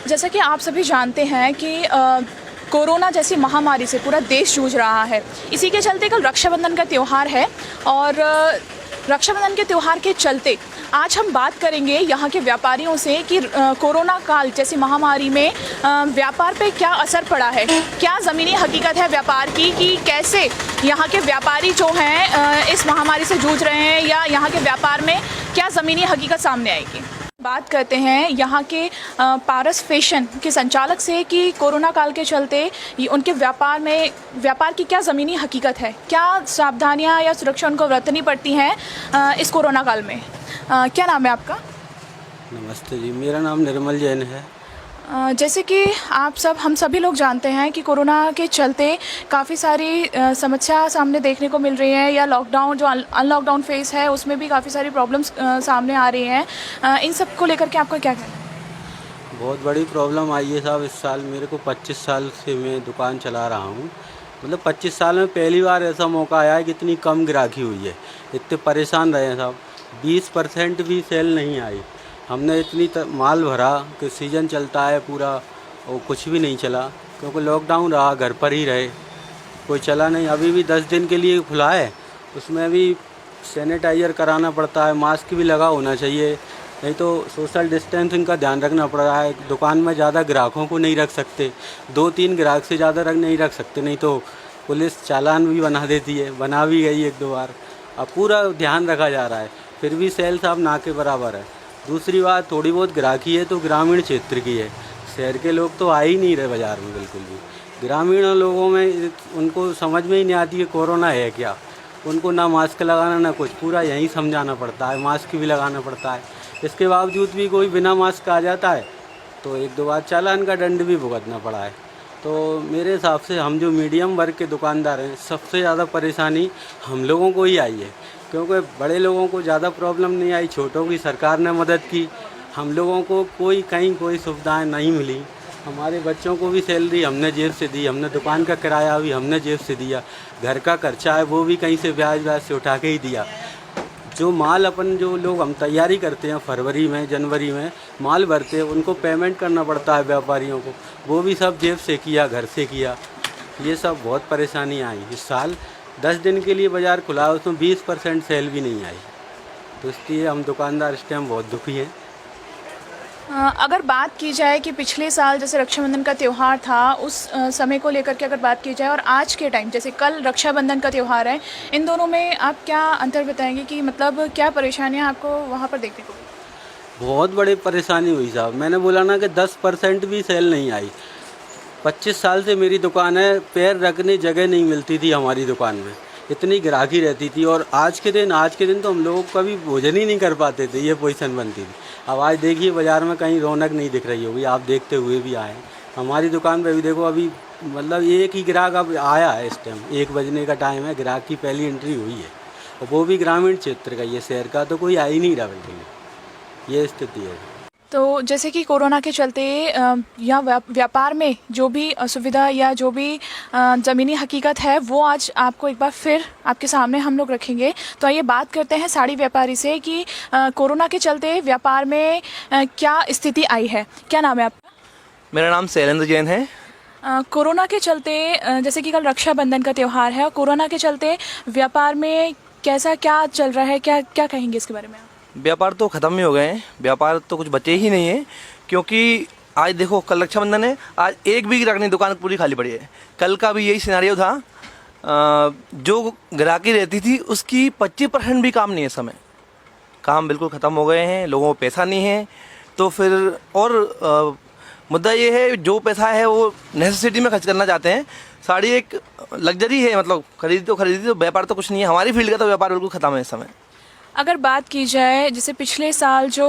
जैसा कि आप सभी जानते हैं कि कोरोना जैसी महामारी से पूरा देश जूझ रहा है। इसी के चलते कल रक्षाबंधन का त्यौहार है और रक्षाबंधन के त्यौहार के चलते आज हम बात करेंगे यहाँ के व्यापारियों से कि कोरोना काल जैसी महामारी में व्यापार पे क्या असर पड़ा है, क्या ज़मीनी हकीकत है व्यापार की कि कैसे यहाँ के व्यापारी जो हैं इस महामारी से जूझ रहे हैं या यहाँ के व्यापार में क्या ज़मीनी हकीकत सामने आएगी। बात करते हैं यहाँ के पारस फैशन के संचालक से कि कोरोना काल के चलते उनके व्यापार की क्या ज़मीनी हकीकत है, क्या सावधानियाँ या सुरक्षा उनको बरतनी पड़ती हैं इस कोरोना काल में। क्या नाम है आपका? नमस्ते जी, मेरा नाम निर्मल जैन है। जैसे कि हम सभी लोग जानते हैं कि कोरोना के चलते काफ़ी सारी समस्या सामने देखने को मिल रही है या लॉकडाउन जो अनलॉकडाउन फेज़ है उसमें भी काफ़ी सारी प्रॉब्लम्स सामने आ रही हैं। इन सब को लेकर के आपका क्या कहना है? बहुत बड़ी प्रॉब्लम आई है साहब इस साल। मेरे को 25 साल से मैं दुकान चला रहा हूँ। मतलब 25 साल में पहली बार ऐसा मौका आया है कि इतनी कम ग्राहकी हुई है। इतने परेशान रहे हैं साहब, 20% भी सेल नहीं आई। हमने इतनी माल भरा कि सीज़न चलता है पूरा और कुछ भी नहीं चला क्योंकि लॉकडाउन रहा, घर पर ही रहे, कोई चला नहीं। अभी भी 10 दिन के लिए खुला है, उसमें भी सैनिटाइज़र कराना पड़ता है, मास्क भी लगा होना चाहिए, नहीं तो सोशल डिस्टेंसिंग का ध्यान रखना पड़ रहा है। दुकान में ज़्यादा ग्राहकों को नहीं रख सकते, 2-3 ग्राहक से ज़्यादा नहीं रख सकते, नहीं तो पुलिस चालान भी बना देती है, बना भी गई 1-2 बार। अब पूरा ध्यान रखा जा रहा है, फिर भी सेल साहब ना के बराबर है। दूसरी बात, थोड़ी बहुत ग्राहकी है तो ग्रामीण क्षेत्र की है, शहर के लोग तो आ ही नहीं रहे बाज़ार में बिल्कुल भी। ग्रामीण लोगों में उनको समझ में ही नहीं आती है कोरोना है क्या, उनको ना मास्क लगाना ना कुछ, पूरा यहीं समझाना पड़ता है, मास्क भी लगाना पड़ता है। इसके बावजूद भी कोई बिना मास्क आ जाता है तो 1-2 बार चालान का दंड भी भुगतना पड़ा है। तो मेरे हिसाब से हम जो मीडियम वर्ग के दुकानदार हैं, सबसे ज़्यादा परेशानी हम लोगों को ही आई है, क्योंकि बड़े लोगों को ज़्यादा प्रॉब्लम नहीं आई, छोटों की सरकार ने मदद की, हम लोगों को कहीं कोई सुविधाएं नहीं मिली। हमारे बच्चों को भी सैलरी हमने जेब से दी, हमने दुकान का किराया भी हमने जेब से दिया, घर का खर्चा है वो भी कहीं से ब्याज से उठा के ही दिया। जो माल जो लोग हम तैयारी करते हैं फरवरी में जनवरी में माल भरते हैं, उनको पेमेंट करना पड़ता है व्यापारियों को, वो भी सब जेब से किया, घर से किया। ये सब बहुत परेशानी आई इस साल। 10 दिन के लिए बाज़ार खुला, उसमें 20% सेल भी नहीं आई, तो इसलिए हम दुकानदार इस टाइम बहुत दुखी हैं। अगर बात की जाए कि पिछले साल जैसे रक्षाबंधन का त्यौहार था उस समय को लेकर के अगर बात की जाए और आज के टाइम जैसे कल रक्षाबंधन का त्यौहार है, इन दोनों में आप क्या अंतर बताएंगे कि मतलब क्या परेशानियां आपको वहां पर देखने को मिली? बहुत बड़ी परेशानी हुई साहब। मैंने बोला ना कि 10% भी सेल नहीं आई। 25 साल से मेरी दुकान है, पैर रखने जगह नहीं मिलती थी हमारी दुकान में, इतनी ग्राहकी रहती थी। और आज के दिन तो हम लोग कभी भोजन ही नहीं कर पाते थे, ये पोजीशन बनती थी। अब आज देखिए बाज़ार में कहीं रौनक नहीं दिख रही होगी, आप देखते हुए भी आए हमारी दुकान पे भी देखो, अभी मतलब एक ही ग्राहक अब आया है। इस टाइम 1 बजने का टाइम है, ग्राहक की पहली एंट्री हुई है और वो भी ग्रामीण क्षेत्र का, ये शहर का तो कोई आ ही नहीं रहा बिल्कुल। ये स्थिति है। तो जैसे कि कोरोना के चलते या व्यापार में जो भी असुविधा या जो भी ज़मीनी हकीकत है वो आज आपको एक बार फिर आपके सामने हम लोग रखेंगे। तो आइए बात करते हैं साड़ी व्यापारी से कि कोरोना के चलते व्यापार में क्या स्थिति आई है। क्या नाम है आपका? मेरा नाम शैलेंद्र जैन है। कोरोना के चलते जैसे कि कल रक्षाबंधन का त्यौहार है और कोरोना के चलते व्यापार में कैसा क्या चल रहा है, क्या क्या कहेंगे इसके बारे में? व्यापार तो ख़त्म ही हो गए हैं, व्यापार तो कुछ बचे ही नहीं है, क्योंकि आज देखो कल रक्षाबंधन है, आज एक भी ग्राहक नहीं, दुकान पूरी खाली पड़ी है। कल का भी यही सिनेरियो था, जो ग्राहकी रहती थी उसकी 25% भी काम नहीं है। समय काम बिल्कुल ख़त्म हो गए हैं, लोगों को पैसा नहीं है। तो फिर और मुद्दा ये है, जो पैसा है वो नेसेसिटी में खर्च करना चाहते हैं। साड़ी एक लग्जरी है, मतलब खरीदी तो व्यापार तो कुछ नहीं है। हमारी फील्ड का तो व्यापार बिल्कुल ख़त्म है इस समय। अगर बात की जाए जैसे पिछले साल जो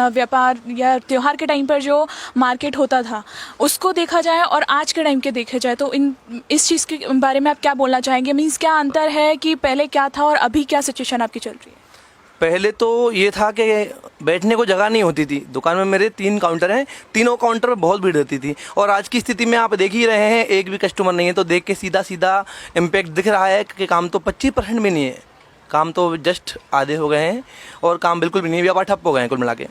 व्यापार या त्यौहार के टाइम पर जो मार्केट होता था उसको देखा जाए और आज के टाइम के देखा जाए तो इस चीज़ के बारे में आप क्या बोलना चाहेंगे? मीन्स क्या अंतर है कि पहले क्या था और अभी क्या सिचुएशन आपकी चल रही है? पहले तो ये था कि बैठने को जगह नहीं होती थी। दुकान में मेरे 3 काउंटर हैं, तीनों काउंटर पर बहुत भीड़ रहती थी। और आज की स्थिति में आप देख ही रहे हैं, एक भी कस्टमर नहीं है। तो देख के सीधा इम्पैक्ट दिख रहा है कि काम तो 25% भी नहीं है, काम तो जस्ट आधे हो गए हैं और काम बिल्कुल भी नहीं, व्यापार ठप हो गए हैं कुल मिला के।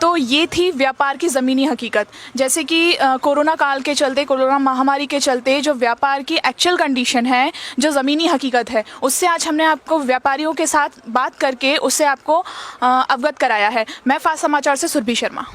तो ये थी व्यापार की ज़मीनी हकीकत। जैसे कि कोरोना काल के चलते, कोरोना महामारी के चलते जो व्यापार की एक्चुअल कंडीशन है, जो ज़मीनी हकीकत है, उससे आज हमने आपको व्यापारियों के साथ बात करके उससे आपको अवगत कराया है। मैं फास्ट समाचार से सुरभि शर्मा।